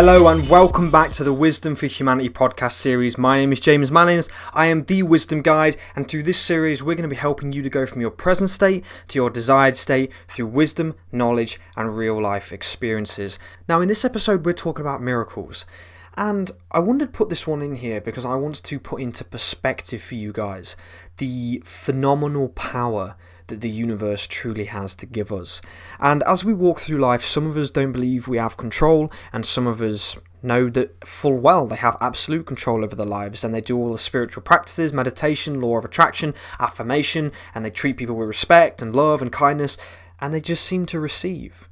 Hello and welcome back to the Wisdom for Humanity podcast series. My name is James Malins. I am the Wisdom Guide, and through this series we're going to be helping you to go from your present state to your desired state through wisdom, knowledge and real life experiences. Now in this episode we're talking about miracles, and I wanted to put this one in here because I wanted to put into perspective for you guys the phenomenal power that the universe truly has to give us. And as we walk through life, some of us don't believe we have control, and some of us know that full well they have absolute control over their lives, and they do all the spiritual practices, meditation, law of attraction, affirmation, and they treat people with respect and love and kindness, and they just seem to receive.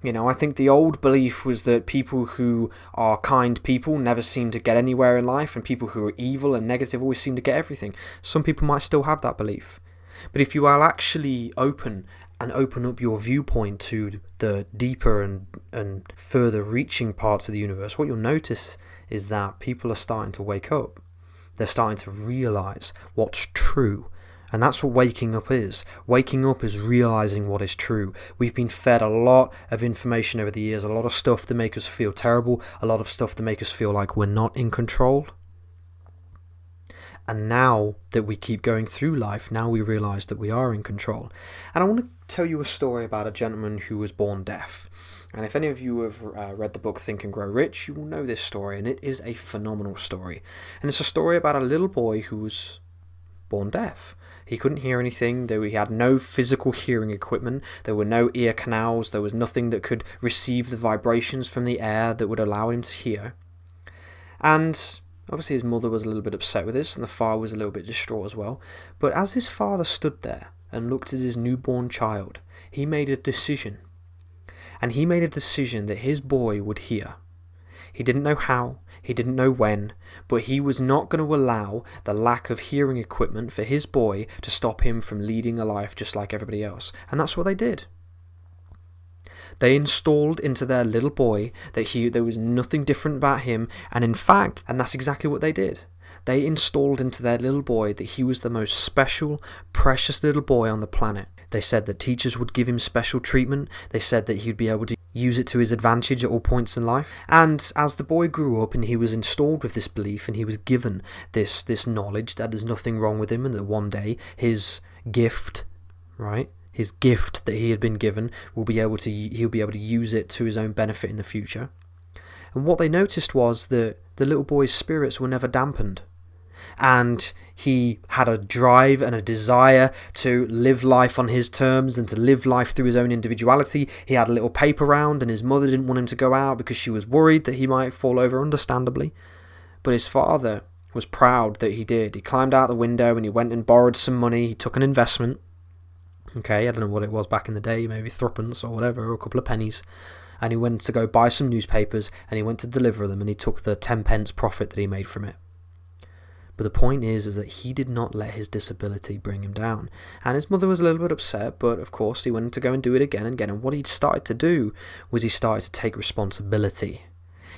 You know, I think the old belief was that people who are kind people never seem to get anywhere in life, and people who are evil and negative always seem to get everything. Some people might still have that belief. But if you are actually open up your viewpoint to the deeper and further reaching parts of the universe, what you'll notice is that people are starting to wake up. They're starting to realise what's true. And that's what waking up is. Waking up is realising what is true. We've been fed a lot of information over the years, a lot of stuff that make us feel terrible, a lot of stuff that make us feel like we're not in control. And now that we keep going through life, now we realise that we are in control. And I want to tell you a story about a gentleman who was born deaf. And if any of you have read the book Think and Grow Rich, you will know this story, and it is a phenomenal story. And it's a story about a little boy who was born deaf. He couldn't hear anything, he had no physical hearing equipment, there were no ear canals, there was nothing that could receive the vibrations from the air that would allow him to hear. And obviously his mother was a little bit upset with this, and the father was a little bit distraught as well. But as his father stood there and looked at his newborn child, he made a decision. And he made a decision that his boy would hear. He didn't know how, he didn't know when, but he was not going to allow the lack of hearing equipment for his boy to stop him from leading a life just like everybody else. And that's what they did. They installed into their little boy that there was nothing different about him, and in fact, and that's exactly what they did. They installed into their little boy that he was the most special, precious little boy on the planet. They said that teachers would give him special treatment. They said that he'd be able to use it to his advantage at all points in life. And as the boy grew up and he was installed with this belief and he was given this knowledge that there's nothing wrong with him, and that one day his gift, right? His gift that he had been given, he'll be able to use it to his own benefit in the future. And what they noticed was that the little boy's spirits were never dampened. And he had a drive and a desire to live life on his terms and to live life through his own individuality. He had a little paper round, and his mother didn't want him to go out because she was worried that he might fall over, understandably. But his father was proud that he did. He climbed out the window and he went and borrowed some money. He took an investment. Okay, I don't know what it was back in the day, maybe threepence or whatever, or a couple of pennies. And he went to go buy some newspapers, and he went to deliver them, and he took the 10 pence profit that he made from it. But the point is that he did not let his disability bring him down. And his mother was a little bit upset, but of course he went to go and do it again and again. And what he started to do was he started to take responsibility.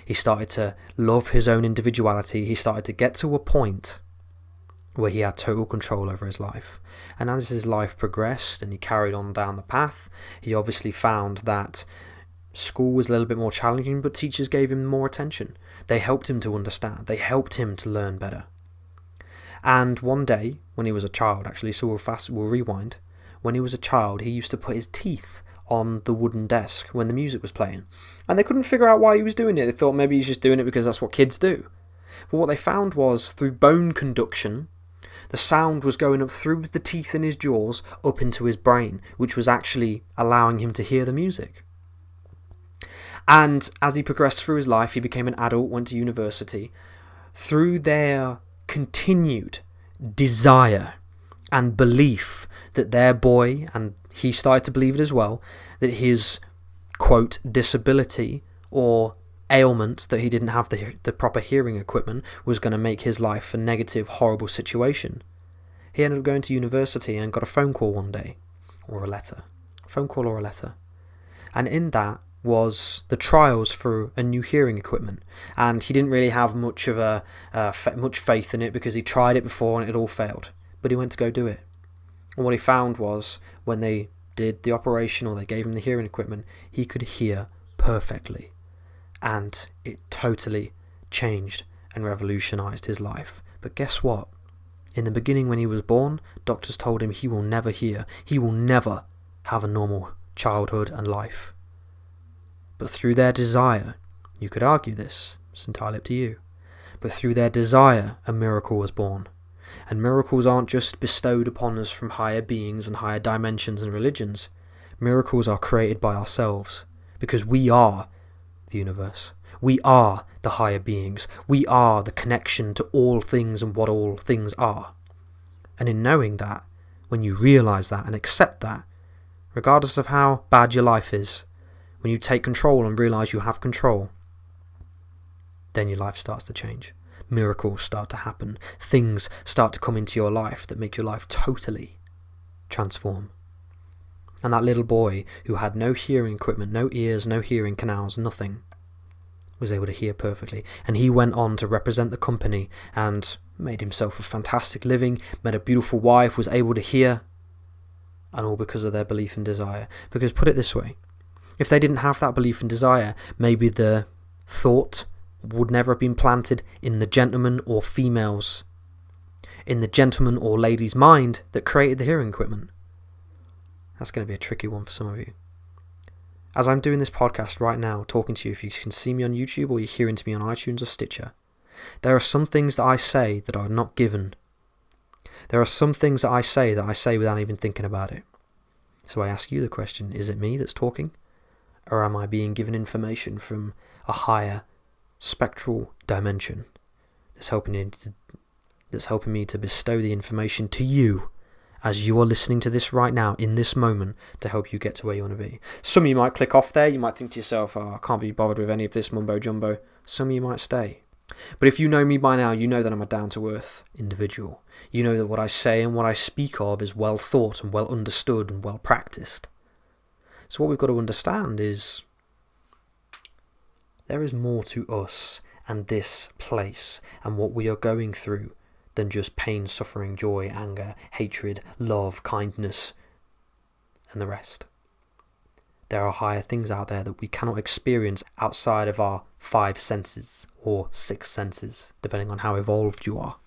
He started to love his own individuality. He started to get to a point where he had total control over his life. And as his life progressed and he carried on down the path, he obviously found that school was a little bit more challenging, but teachers gave him more attention. They helped him to understand. They helped him to learn better. And one day, when he was a child, actually, so we'll rewind. When he was a child, he used to put his teeth on the wooden desk when the music was playing. And they couldn't figure out why he was doing it. They thought maybe he's just doing it because that's what kids do. But what they found was, through bone conduction, the sound was going up through the teeth in his jaws up into his brain, which was actually allowing him to hear the music. And as he progressed through his life, he became an adult, went to university. Through their continued desire and belief that their boy, and he started to believe it as well, that his, quote, disability or ailment, that he didn't have the proper hearing equipment, was going to make his life a negative, horrible situation. He ended up going to university and got a phone call one day, or a letter. Phone call or a letter. And in that was the trials for a new hearing equipment, and he didn't really have much of much faith in it because he tried it before and it all failed. But he went to go do it, and what he found was when they did the operation or they gave him the hearing equipment, he could hear perfectly. and it totally changed and revolutionized his life. But guess what? In the beginning, when he was born, doctors told him he will never hear. He will never have a normal childhood and life. But through their desire, you could argue this, it's entirely up to you, but through their desire, a miracle was born. And miracles aren't just bestowed upon us from higher beings and higher dimensions and religions. Miracles are created by ourselves, because we are the universe. We are the higher beings. We are the connection to all things and what all things are. And in knowing that, when you realise that and accept that, regardless of how bad your life is, when you take control and realise you have control, then your life starts to change. Miracles start to happen. Things start to come into your life that make your life totally transform. And that little boy who had no hearing equipment, no ears, no hearing canals, nothing, was able to hear perfectly. And he went on to represent the company and made himself a fantastic living, met a beautiful wife, was able to hear, and all because of their belief and desire. Because put it this way, if they didn't have that belief and desire, maybe the thought would never have been planted in the gentleman or female's, in the gentleman or lady's mind that created the hearing equipment. That's going to be a tricky one for some of you. As I'm doing this podcast right now, talking to you, if you can see me on YouTube or you're hearing to me on iTunes or Stitcher, there are some things that I say that are not given. There are some things that I say without even thinking about it. So I ask you the question, is it me that's talking? Or am I being given information from a higher spectral dimension that's helping me to bestow the information to you as you are listening to this right now in this moment to help you get to where you want to be? Some of you might click off there. You might think to yourself, oh, I can't be bothered with any of this mumbo jumbo. Some of you might stay. But if you know me by now, you know that I'm a down-to-earth individual. You know that what I say and what I speak of is well thought and well understood and well practiced. So what we've got to understand is there is more to us and this place and what we are going through than just pain, suffering, joy, anger, hatred, love, kindness, and the rest. There are higher things out there that we cannot experience outside of our 5 senses or 6 senses, depending on how evolved you are.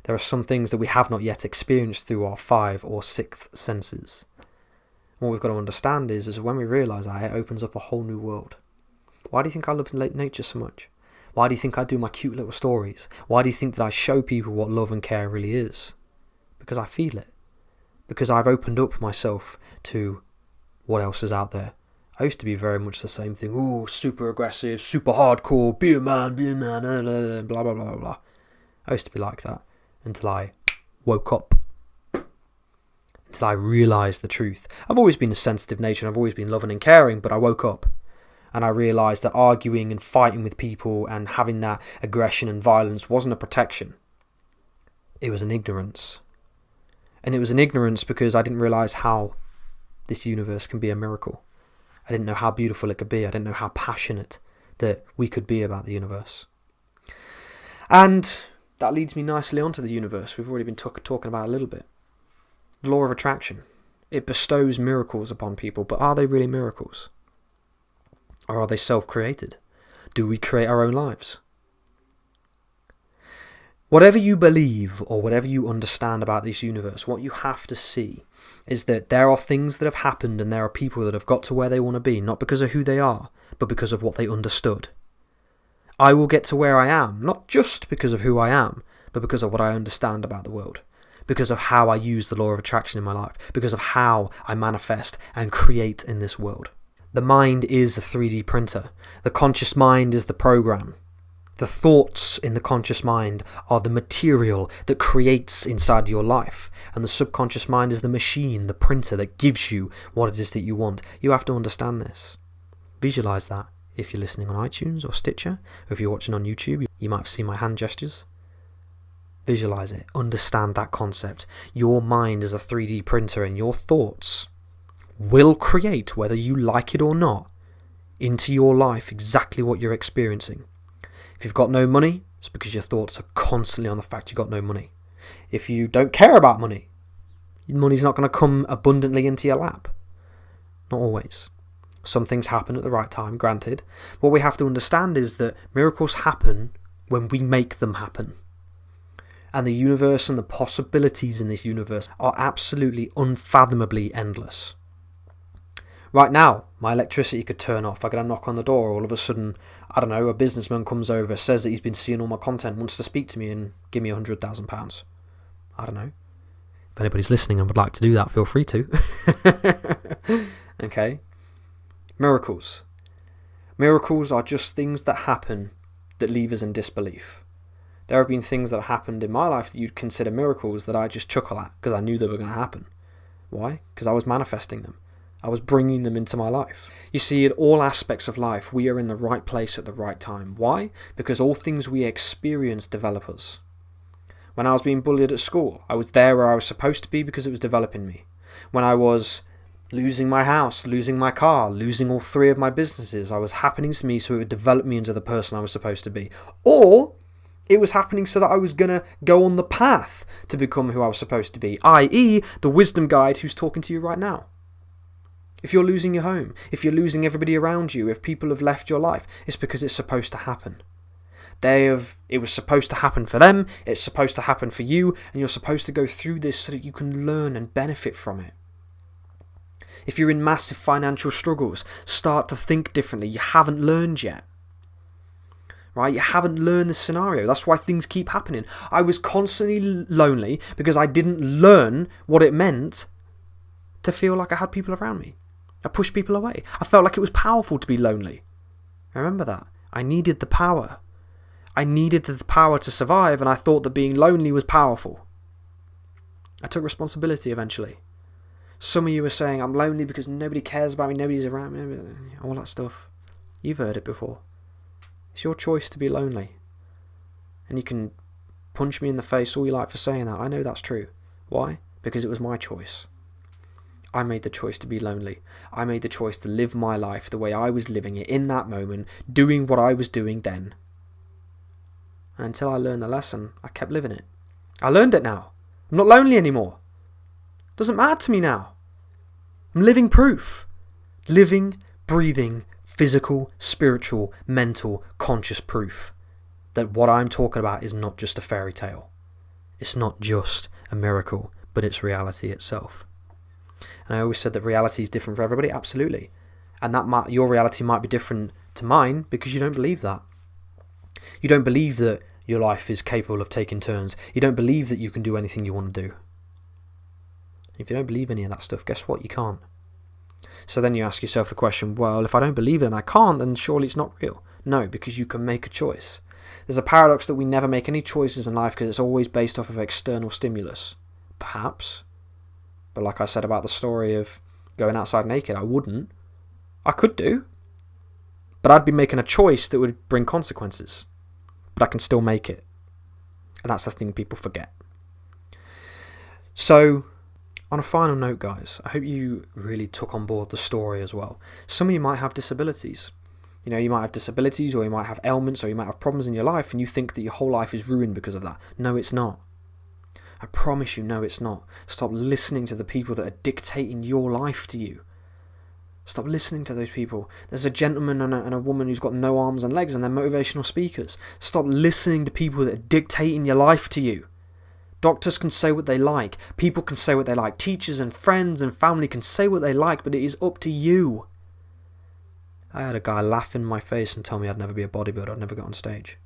There are some things that we have not yet experienced through our 5 or 6th senses. What we've got to understand is when we realise that, it opens up a whole new world. Why do you think I love nature so much? Why do you think I do my cute little stories? Why do you think that I show people what love and care really is? Because I feel it. Because I've opened up myself to what else is out there. I used to be very much the same thing. Ooh, super aggressive, super hardcore, be a man, blah, blah, blah, blah, blah. I used to be like that until I woke up. Until I realised the truth. I've always been a sensitive nature and I've always been loving and caring, but I woke up. And I realised that arguing and fighting with people and having that aggression and violence wasn't a protection. It was an ignorance. And it was an ignorance because I didn't realise how this universe can be a miracle. I didn't know how beautiful it could be. I didn't know how passionate that we could be about the universe. And that leads me nicely onto the universe. We've already been talking about it a little bit. The law of attraction. It bestows miracles upon people, but are they really miracles? Or are they self-created? Do we create our own lives? Whatever you believe or whatever you understand about this universe, what you have to see is that there are things that have happened and there are people that have got to where they want to be, not because of who they are, but because of what they understood. I will get to where I am, not just because of who I am, but because of what I understand about the world, because of how I use the law of attraction in my life, because of how I manifest and create in this world. The mind is the 3D printer. The conscious mind is the program. The thoughts in the conscious mind are the material that creates inside your life. And the subconscious mind is the machine, the printer that gives you what it is that you want. You have to understand this. Visualize that. If you're listening on iTunes or Stitcher, or if you're watching on YouTube, you might have seen my hand gestures. Visualize it. Understand that concept. Your mind is a 3D printer and your thoughts will create, whether you like it or not, into your life exactly what you're experiencing. If you've got no money, it's because your thoughts are constantly on the fact you've got no money. If you don't care about money's not going to come abundantly into your lap. Not always. Some things happen at the right time, granted. What we have to understand is that miracles happen when we make them happen. And the universe and the possibilities in this universe are absolutely unfathomably endless. Right now, my electricity could turn off. I get a knock on the door. All of a sudden, I don't know, a businessman comes over, says that he's been seeing all my content, wants to speak to me and give me £100,000. I don't know. If anybody's listening and would like to do that, feel free to. Okay? Miracles. Miracles are just things that happen that leave us in disbelief. There have been things that have happened in my life that you'd consider miracles that I just chuckle at because I knew they were going to happen. Why? Because I was manifesting them. I was bringing them into my life. You see, in all aspects of life, we are in the right place at the right time. Why? Because all things we experience develop us. When I was being bullied at school, I was there where I was supposed to be because it was developing me. When I was losing my house, losing my car, losing all 3 of my businesses, I was happening to me so it would develop me into the person I was supposed to be. Or it was happening so that I was going to go on the path to become who I was supposed to be, i.e. the wisdom guide who's talking to you right now. If you're losing your home, if you're losing everybody around you, if people have left your life, it's because it's supposed to happen. It was supposed to happen for them, it's supposed to happen for you, and you're supposed to go through this so that you can learn and benefit from it. If you're in massive financial struggles, start to think differently. You haven't learned yet. Right? You haven't learned the scenario. That's why things keep happening. I was constantly lonely because I didn't learn what it meant to feel like I had people around me. I pushed people away. I felt like it was powerful to be lonely. Remember that. I needed the power. I needed the power to survive, and I thought that being lonely was powerful. I took responsibility eventually. Some of you are saying, I'm lonely because nobody cares about me, nobody's around me, all that stuff. You've heard it before. It's your choice to be lonely. And you can punch me in the face all you like for saying that. I know that's true. Why? Because it was my choice. I made the choice to be lonely. I made the choice to live my life the way I was living it in that moment, doing what I was doing then. And until I learned the lesson, I kept living it. I learned it now. I'm not lonely anymore. It doesn't matter to me now. I'm living proof. Living, breathing, physical, spiritual, mental, conscious proof that what I'm talking about is not just a fairy tale. It's not just a miracle, but it's reality itself. And I always said that reality is different for everybody. Absolutely. And that your reality might be different to mine because you don't believe that. You don't believe that your life is capable of taking turns. You don't believe that you can do anything you want to do. If you don't believe any of that stuff, guess what? You can't. So then you ask yourself the question, well, if I don't believe it and I can't, then surely it's not real. No, because you can make a choice. There's a paradox that we never make any choices in life because it's always based off of external stimulus. Perhaps. But like I said about the story of going outside naked, I wouldn't. I could do. But I'd be making a choice that would bring consequences. But I can still make it. And that's the thing people forget. So, on a final note, guys, I hope you really took on board the story as well. Some of you might have disabilities. You might have disabilities, or you might have ailments, or you might have problems in your life, and you think that your whole life is ruined because of that. No, it's not. I promise you, no, it's not. Stop listening to the people that are dictating your life to you. Stop listening to those people. There's a gentleman and a woman who's got no arms and legs, and they're motivational speakers. Stop listening to people that are dictating your life to you. Doctors can say what they like. People can say what they like. Teachers and friends and family can say what they like, but it is up to you. I had a guy laugh in my face and tell me I'd never be a bodybuilder, I'd never get on stage.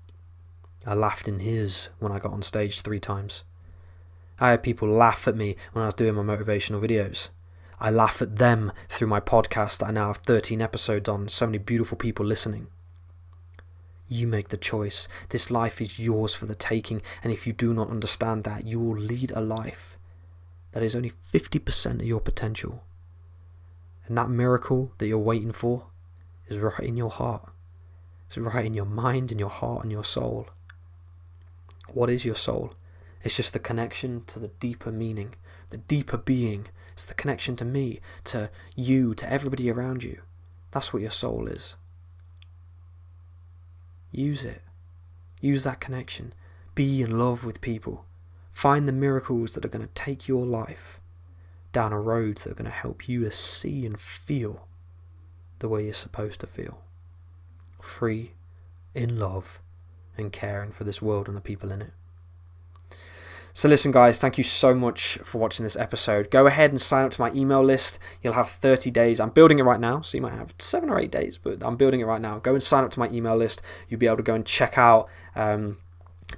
I laughed in his when I got on stage 3 times. I had people laugh at me when I was doing my motivational videos. I laugh at them through my podcast that I now have 13 episodes on, so many beautiful people listening. You make the choice. This life is yours for the taking, and if you do not understand that, you will lead a life that is only 50% of your potential. And that miracle that you're waiting for is right in your heart. It's right in your mind, in your heart, and your soul. What is your soul? It's just the connection to the deeper meaning, the deeper being. It's the connection to me, to you, to everybody around you. That's what your soul is. Use it. Use that connection. Be in love with people. Find the miracles that are going to take your life down a road that are going to help you to see and feel the way you're supposed to feel. Free, in love, and caring for this world and the people in it. So listen guys, thank you so much for watching this episode. Go ahead and sign up to my email list. You'll have 30 days. I'm building it right now, so you might have 7 or 8 days, but I'm building it right now. Go and sign up to my email list. You'll be able to go and check out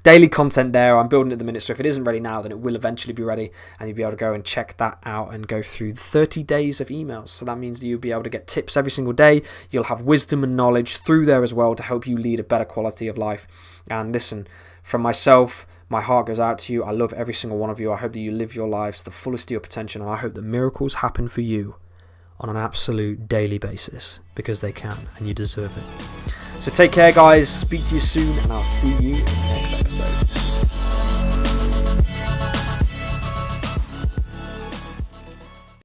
daily content there. I'm building it at the minute, so if it isn't ready now, then it will eventually be ready, and you'll be able to go and check that out and go through 30 days of emails. So that means that you'll be able to get tips every single day. You'll have wisdom and knowledge through there as well to help you lead a better quality of life. And listen, from myself, my heart goes out to you. I love every single one of you. I hope that you live your lives to the fullest of your potential, and I hope that miracles happen for you on an absolute daily basis, because they can, and you deserve it. So take care guys, speak to you soon, and I'll see you in the next episode.